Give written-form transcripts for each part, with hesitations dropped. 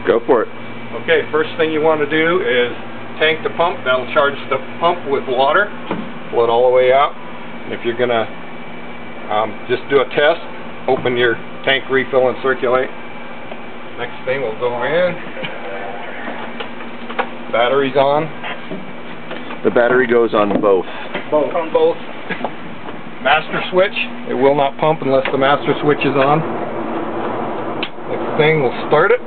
Go for it. Okay, first thing you want to do is tank the pump. That'll charge the pump with water. Pull it all the way out. If you're going to just do a test, open your tank, refill, and circulate. Next thing will go in. Battery's on. The battery goes on both. Both. On both. Master switch. It will not pump unless the master switch is on. Next thing, we'll start it.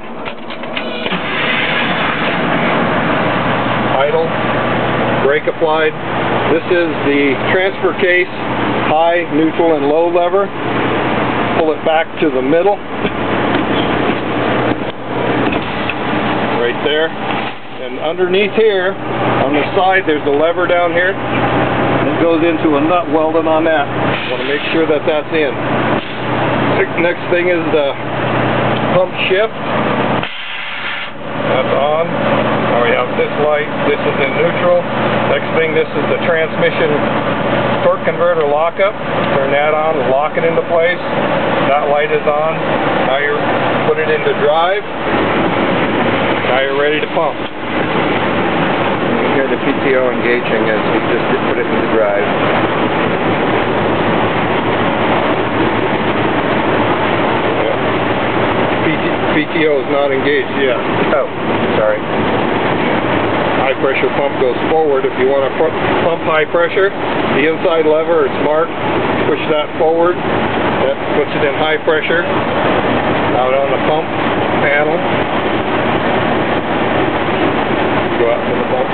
Idle. Brake applied. This is the transfer case, high, neutral, and low lever. Pull it back to the middle. Right there. And underneath here, on the side, there's a lever down here. It goes into a nut welded on that. Want to make sure that that's in. Next thing is the pump shift. That's on. Now we have this light. This is in neutral. Next thing, this is the transmission torque converter lockup. Turn that on and lock it into place. That light is on. Now you put it into drive. Now you're ready to pump. You hear the PTO engaging as we just put it into drive. PTO is not engaged yet. Oh, sorry. High pressure pump goes forward. If you want to pump high pressure, the inside lever is marked. Push that forward. That puts it in high pressure. Out on the pump panel. Go out to the pump.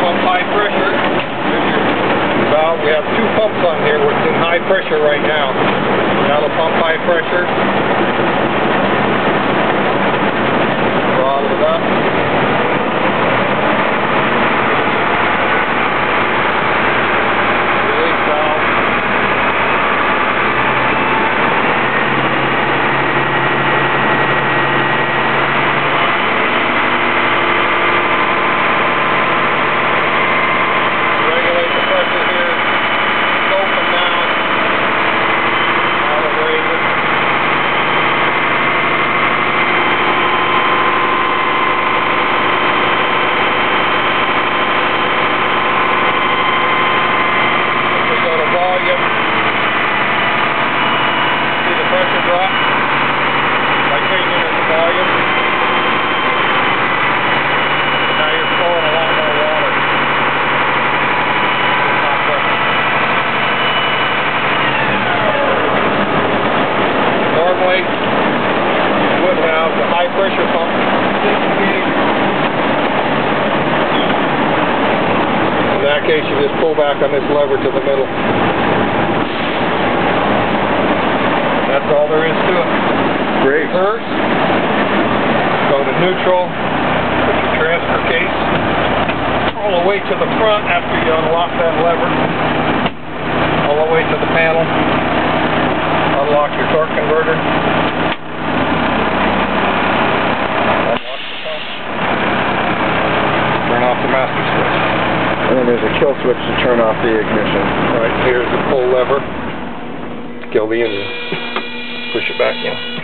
Pump high pressure. Valve. We have two pumps on here. It's in high pressure right now. That'll pump high pressure. Throttle it up. Release valve. Regulate the pressure here. Open now. Now we'll raise it. We go to volume. See the pressure drop by changing it to volume. Now you're flowing a lot more water. Top pressure. Normally, you would have the high pressure pump 6 feet. In that case, you just pull back on this lever to the middle. That's all there is to it. Great. Reverse. Go to neutral. Put your transfer case all the way to the front after you unlock that lever. All the way to the panel. Unlock your torque converter. Unlock the pump. Turn off the master switch. And then there's a kill switch to turn off the ignition. Right, here's the pull lever. Kill the engine. Push it back in.